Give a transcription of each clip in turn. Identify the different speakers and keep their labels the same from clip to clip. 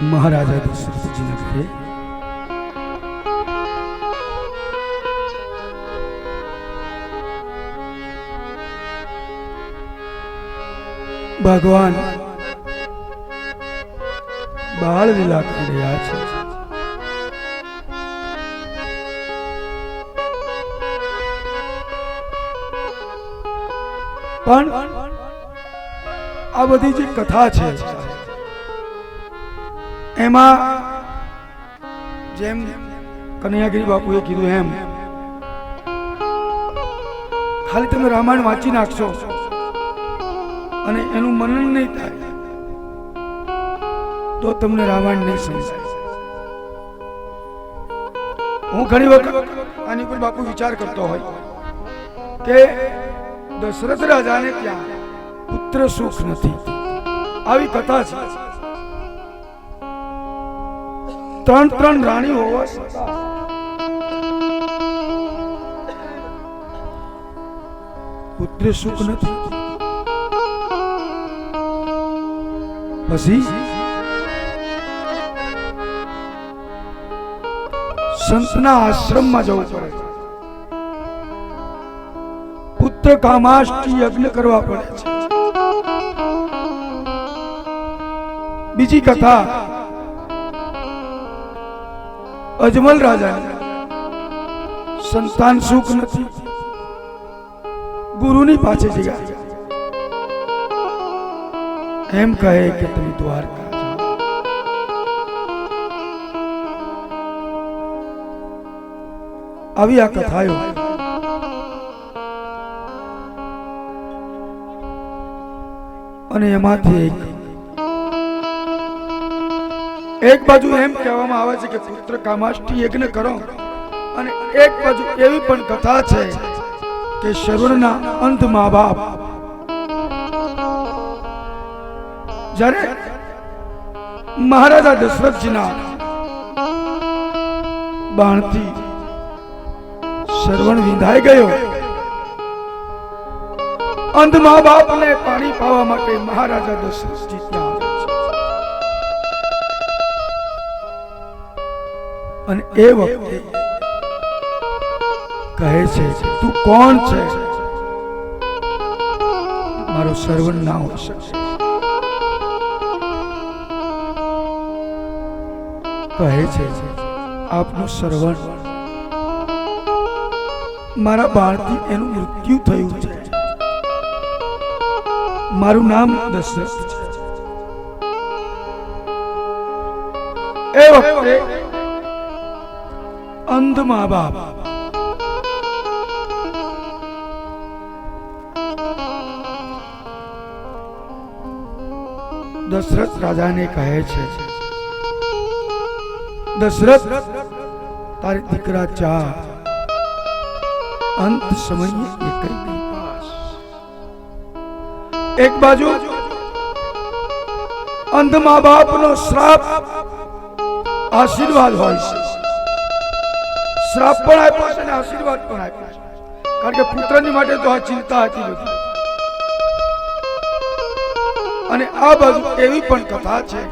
Speaker 1: महाराजा दशरथ जी ने घरे भगवान बाल लीला कर रहा है। પણ આ બધી જે કથા છે એમાં જેમ કનૈયાગીરી બાપુએ કીધું એમ ખાલી તમે રામાયણ વાંચી નાખશો અને એનું મનન નહીં થાય તો તમને રામાયણ નહીં સમજાય। હું ઘણી વખત આની પર બાપુ વિચાર કરતો હોય કે दशरथ राजा ने क्या पुत्र सुख नहीं आवी कथा छे। त्रण त्रण राणी होवा छतां पुत्र सुख नहीं। पछी संतना आश्रम में जवुं पड़े, पुत्र कामाष्टी यज्ञ करवा पड़े छे। बीजी कथा अजमल राजा संतान सुख नहीं, गुरुनी पाछे जग्या एम कहे कि तुम द्वारका जाओ। आवी आ कथाओ અને એમાંથી એક બાજુ એમ કહેવામાં આવે છે કે પુત્ર કામાષ્ટી યજ્ઞ કરો અને એક બાજુ એવી પણ કથા છે કે શ્રવણના અંત મા બાપ જ્યારે મહારાજા દશરથજીના બાણથી શ્રવણ વિંધાઈ ગયો, अंध माँ बाप ने पानी पावा माटे महाराजा दशरथ जी त्यां अने ए वखते कहे छे तू कोण छे, मारो श्रवण ना होई शके। कहे छे आपनु श्रवण मारा बाळथी एनुं मृत्यु थयुं छे, मारू नाम दशरथ है। ए वक्ते अंध माँ बाप दशरथ राजा ने कहे छे दशरथ तारे दीकरा चा अंत समय एक एक बाजू अंध माँ बाप नो श्राप आशीर्वाद होय छे, श्राप पण आप्यो छे ने आशीर्वाद पण आप्यो छे, कारण के पुत्रनी माटे तो आ चिंता हती बधी। अने आ बाजू एवी पण कथा छे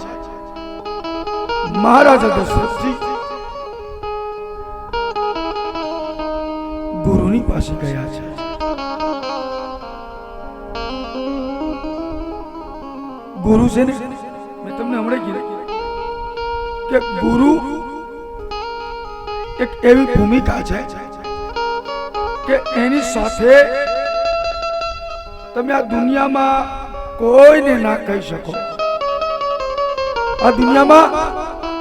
Speaker 1: महाराजा दशरथजी गुरुनी पासे गया छे। गुरु से ने मैं तमने हमणे कीधुं के गुरु एक एवी भूमिका है कि एनी साथे तमे आ दुनिया में कोईने ना कही शको। आ दुनिया में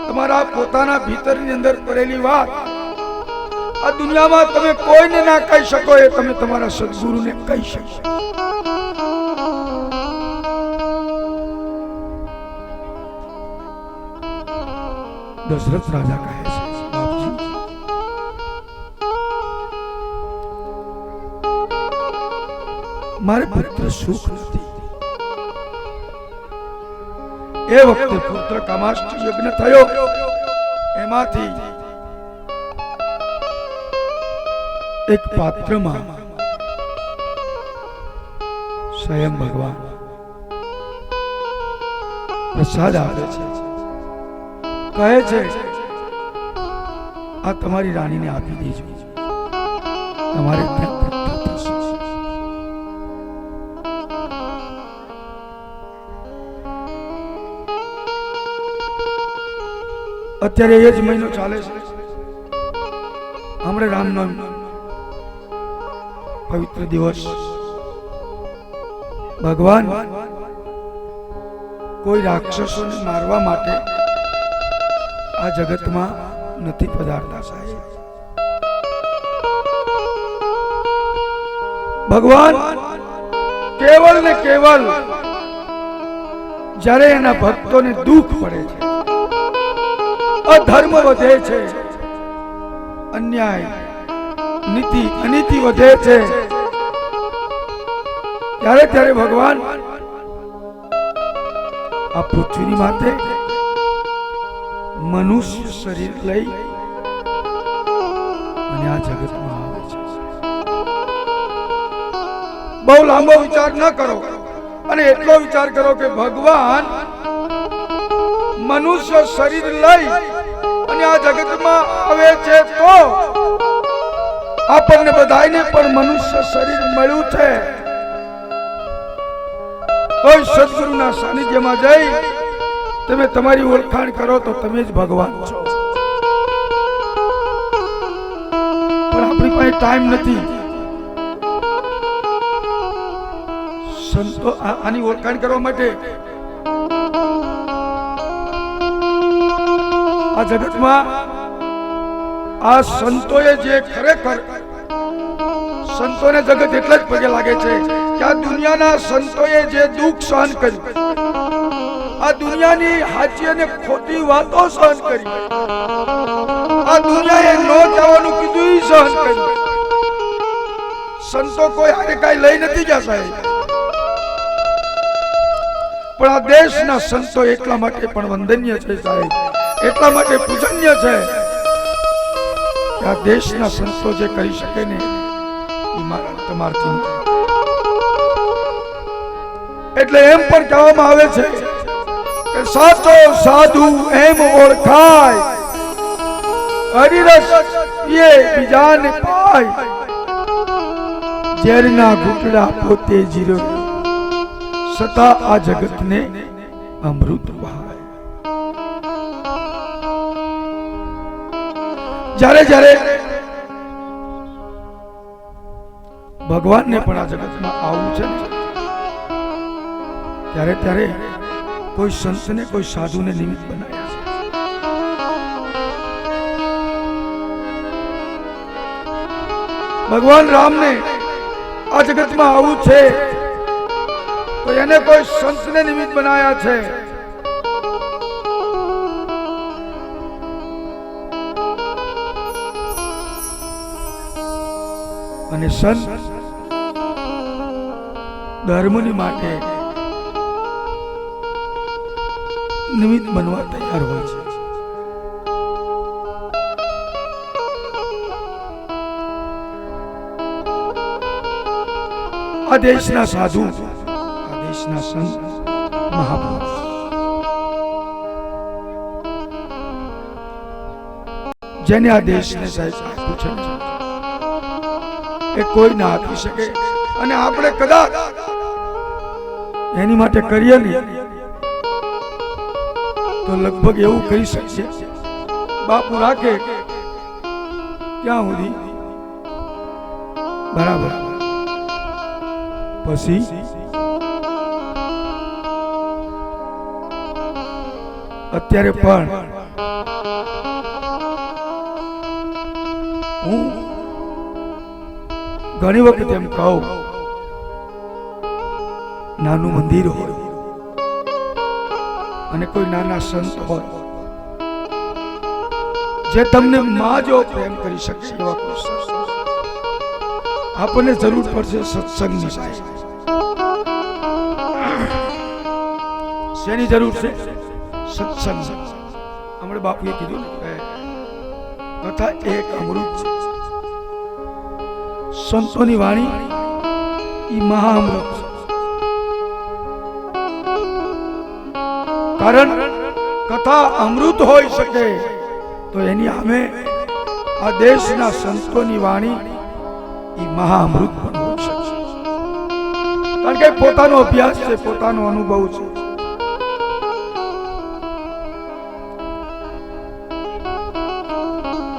Speaker 1: तमारा पोताना भीतरनी अंदर पड़ेली बात आ दुनिया में तमे कोईने ना कही शको, ए तमे तमारा सद्गुरु ने कही शको। दशरथ राजा कहे छे बापजी मारे पुत्र सुख नहीं। ए वक्ते पुत्र कामाष्टी यज्ञ थयो, एमांथी एक पात्र में स्वयं भगवान प्रसाद आपे छे કહે છે આ તમારી રાણીને આપી દેજો, તમારે ત્યાં પુત્ર થશે. અત્યારે એ જ મહિનો ચાલે છે. હમણાં રામનવમી પવિત્ર દિવસ. ભગવાન કોઈ રાક્ષસોને મારવા માટે આ જગતમાં નથી પધારતા સાહેબ. ભગવાન કેવલ ને કેવલ જ્યારે એના ભક્તોને દુઃખ પડે છે, અધર્મ વધે છે, અન્યાય નીતિ અનીતિ વધે છે, ત્યારે ભગવાન આ પૃથ્વીની માથે મનુષ્ય શરીર લઈ અને આ જગતમાં આવે છે. બહુ લાંબો વિચાર ન કરો અને એટલો વિચાર કરો કે ભગવાન મનુષ્ય શરીર લઈ અને આ જગતમાં આવે છે તો આપણને બધાને પણ મનુષ્ય શરીર મળ્યું છે. કોઈ સદગુરુના સાનિધ્યમાં જઈ તમે તમારી ઓળખાણ કરો તો તમે જ ભગવાન છો. પણ આપણી પાસે ટાઈમ નથી. સંતો આની ઓળખાણ કરવા માટે આ જગતમાં આ સંતોએ જે ખરેખર સંતોને જગત એટલા જ પગે લાગે છે કે આ દુનિયાના સંતોએ જે દુઃખ સહન કર્યું, આ દુનિયાની સાચી અને ખોટી વાતો સહન કરી, આ દુનિયાએ ન જવાનું કીધું સહન કર્યું. સંતો કોઈ હારે કઈ લઈ નથી ગયા સાહેબ, પણ આ દેશના સંતો એટલા માટે પણ વંદનીય છે સાહેબ, એટલા માટે પૂજનીય છે કે આ દેશના સંતો જે કરી શકે ને એ મારા તમારથી. એટલે એમ પણ કહેવામાં આવે છે કે સાચો સાધુ એમ ઓળખાય, હરિરસ પીએ બીજાને પાય, ઝેરના ઘૂંટડા પોતે જીરો, સતા આ જગતને અમૃત વહાય. જ્યારે ભગવાનને પણ આ જગતમાં આવવું છે ત્યારે કોઈ સંતને કોઈ સાધુને નિમિત્ત બનાવ્યા છે. ભગવાન રામને આ જગતમાં આવવું છે તો એને કોઈ સંતને નિમિત્ત બનાવ્યા છે. અને સંત ધર્મની માટે નિમિત્ત બનવા તૈયાર હોય છે. આ દેશના સાધુ, આ દેશના સંત મહાપુરુષ જેને આ દેશને સાહેબ આપ્યું છે એ કોઈ ના આપી શકે. અને આપણે કદાચ એની માટે કરીએ નહીં તો લગભગ એવું કરી શકીએ બાપુ રાખે ક્યાં સુધી બરાબર, પછી અત્યારે પણ હું ઘણી વખત એમ કહું, નાનું મંદિર હોય અને કોઈ નાના સંત હોય જે તમને માં જો પ્રેમ કરી શકે એવા આપણને જરૂર પડશે સત્સંગની. સાહેબ શેની જરૂર છે? સત્સંગ. હમણાં બાપુએ કીધું કથા એક અમૃત છે. સંતોની વાણી ઈ મહાઅમૃત છે. કારણ કથા અમૃત હોઈ શકે તો એની સામે આ દેશના સંતોની વાણી એ મહાઅમૃત પણ હોઈ શકે, કારણ કે પોતાનો અભ્યાસ છે, પોતાનો અનુભવ છે.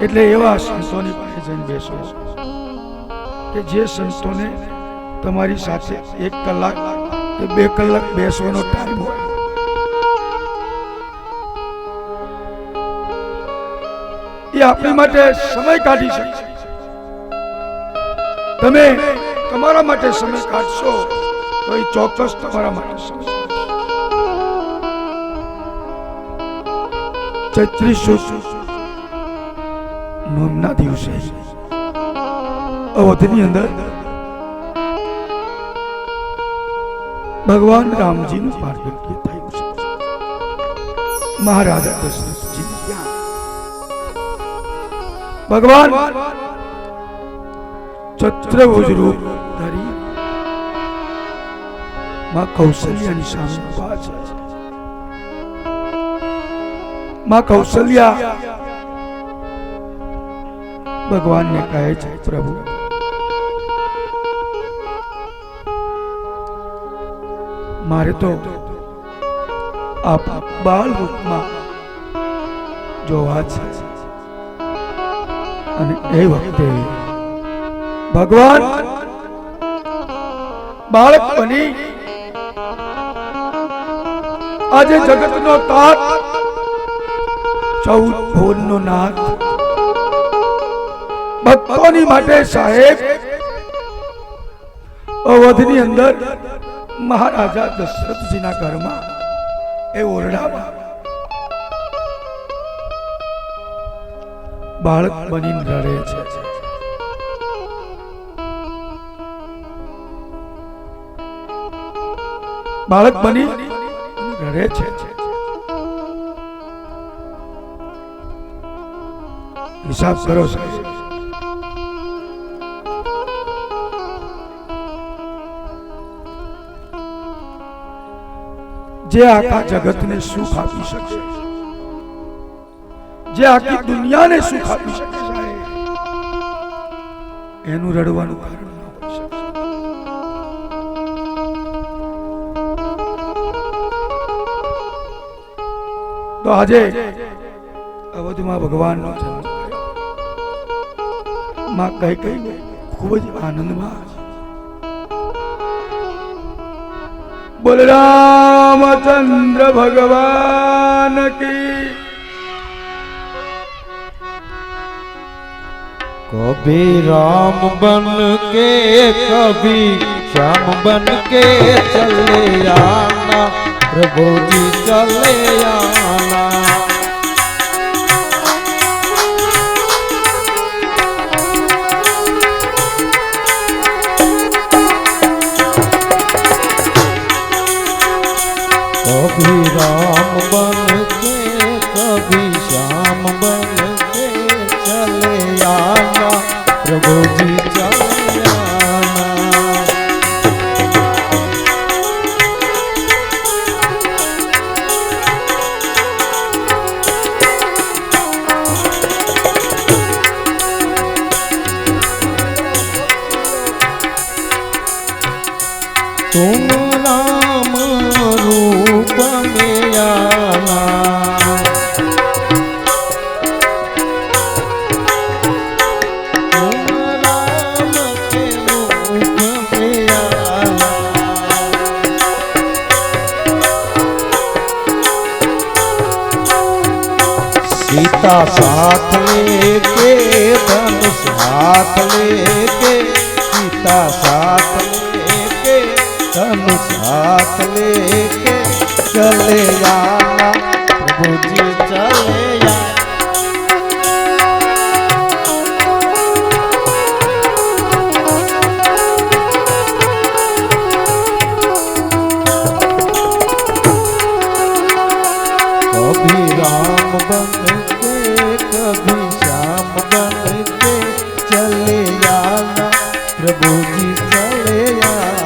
Speaker 1: એટલે એવા સંતોની પાસે જઈને બેસો કે જે સંતોને તમારી સાથે 1 કલાક કે 2 કલાક બેસવાનો ટાઈમ હોય. એ આપણી માટે સમય કાઢી શકે. તમે તમારા માટે સમય કાઢશો તો એ ચોક્કસ તમારા માટે સમય. ચૈત્રી સુદ નોમના દિવસે અવધની અંદર ભગવાન રામજીનું પાર્વતી થયું છે. મહારાજા દશરથજી ભગવાન ચતુર્ભુજ રૂપ ધરી માં કૌશલ્યાની સામે ઊભા છે. માં કૌશલ્યા ભગવાનને કહે છે, પ્રભુ મારે તો આપ બાળ રૂપમાં જોવા છે. અને એ વખતે ભગવાન બાળક બની આજે જગતનો તાત 14 ભુવનનો નાથ ભક્તોની માટે સાહેબ અવધની અંદર મહારાજા દશરથજીના ઘરમાં એ ઓરડામાં બાળક બની રડે છે. બાળક બની રડે છે. હિસાબ કરો સાહેબ. જે આખા જગતને સુખ આપી શકે, જે આખી દુનિયાને સુખ આપી શકે સાહેબ, એનું રડવાનું કારણ ન હોઈ શકે. તો આજે અવધમાં ભગવાનનો જન્મ થયો. માં કઈ ખૂબ જ આનંદમાં બોલ રામચंद्र भगवान की.
Speaker 2: कभी राम बन के कभी श्याम बन के चले आना, प्रभु जी चले आना. कभी राम बन के कभी श्याम बन के चले आना, प्रभु जी चले आना. तुम राम रूप में आना, तुम राम के रूप में आना. सीता साथ लेके धनुष हाथ लेके, सीता साथ लेके धनुष हाथ लेके चले आना, प्रभु जी चले आना. कभी राम बन के कभी श्याम बन के चले आना, प्रभु जी चले आना.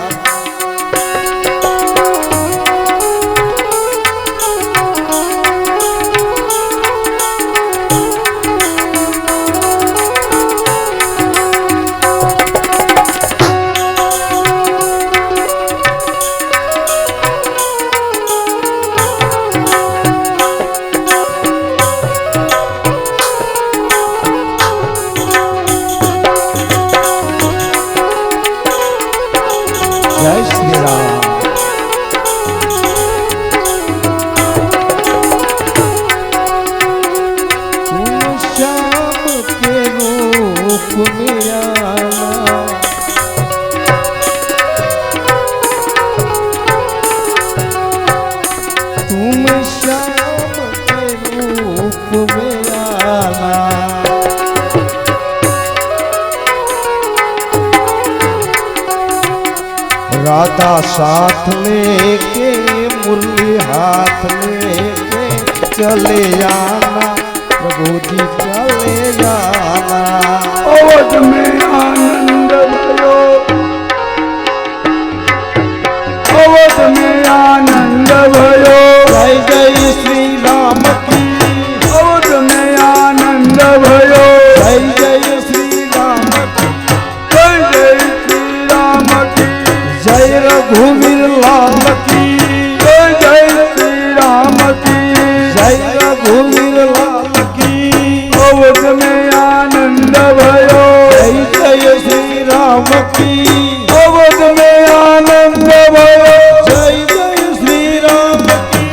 Speaker 2: राधा साथ लेके मुरली हाथ लेके चले आना प्रभु जी चले आना।
Speaker 1: अवध में आनंद भयो, अवध में आनंद भयो।
Speaker 2: जय जय श्री राम की,
Speaker 1: अवध में आनंद भयो।
Speaker 2: जय जय श्री राम की,
Speaker 1: जय जय श्री राम की।
Speaker 2: जय रघुवीर लाल की,
Speaker 1: जय जय श्री राम की।
Speaker 2: जय रघुवीर लाल की।
Speaker 1: अवध में आनंद भयो।
Speaker 2: जय जय श्री राम की,
Speaker 1: अवध में आनंद भयो।
Speaker 2: जय जय श्री राम की।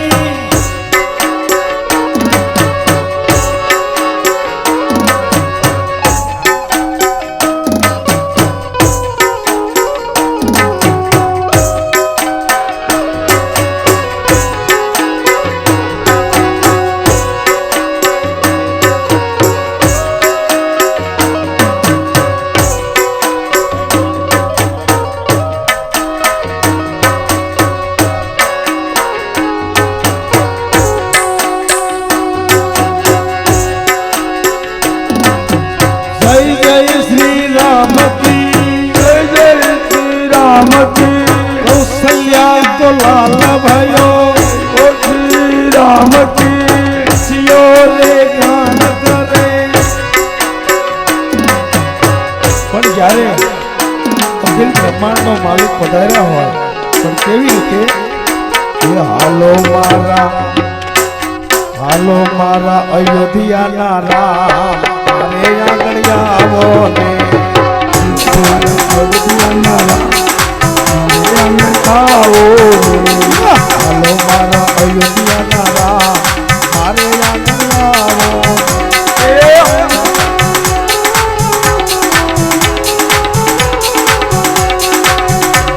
Speaker 2: जय जय श्री राम की,
Speaker 1: जय जय श्री राम की।
Speaker 2: कौशल्या को लाल भयो,
Speaker 1: ओ श्री राम की।
Speaker 2: सियो रे गान करे। પણ જ્યારે અખિલ બ્રહ્માંડનો માલિક પધાર્યા હોય પણ કેવી રીતે એ હાલો મારા અયોધ્યાના રામ મારે આંગણ આવો ને
Speaker 1: અયોધ્યાના રામ મારે આંગણ આવો ને।
Speaker 2: હાલો મારા અયોધ્યાના રામ મારે આંગણ આવો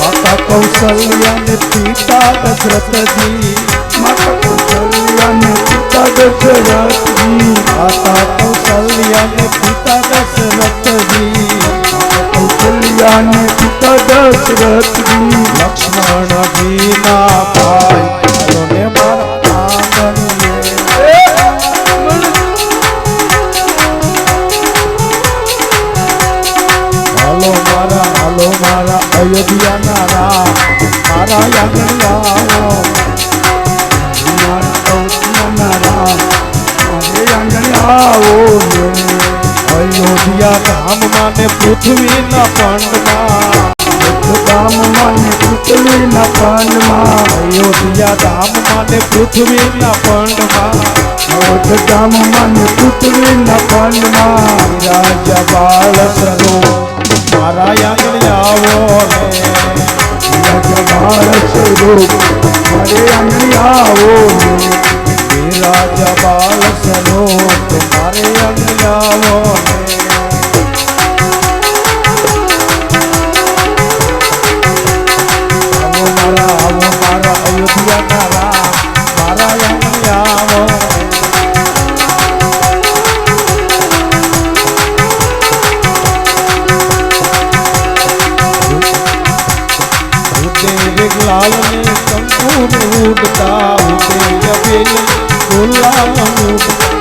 Speaker 2: માતા કૌશલ્યા ને પિતા દશરથજી
Speaker 1: માતા કૌશલ્યા ને પિતા દશરથજી
Speaker 2: માતા કૌશલ્યા ને પિતા દશરથજી
Speaker 1: કૌશલ્યા ને પિતા દશરથજી
Speaker 2: લક્ષ્મણજી ના ભાઈ હાલો ને મારા આંગણીએ હાલો મારા અયોધ્યાના રામ મારા આંગણ આવો
Speaker 1: મારા કૌશલ્યાના રામ મારે આંગણે આવો ને।
Speaker 2: અયોધ્યા ધામમાં ને પૃથ્વીના પંડમાં
Speaker 1: ધામમાં ને પૃથ્વીના પાંડમાં
Speaker 2: અયોધ્યા ધામમાં ને પૃથ્વીના પંડમાં
Speaker 1: અવધ ધામમાં ને પૃથ્વીના પાંડમાં
Speaker 2: રાજા બાળ સરો મારા આંગણે આવો ને
Speaker 1: જબાળ સ્વરૂપ મારે આંગણે આવો ને।
Speaker 2: રાજા બાળ સરો મારે આંગણે આવો ને આવો મારા અયોધ્યાના રામ મારા આંગણે આવો લાલ ને કંકુ ઉડતા ઉડે બેલ ગુલાબ ઉડતા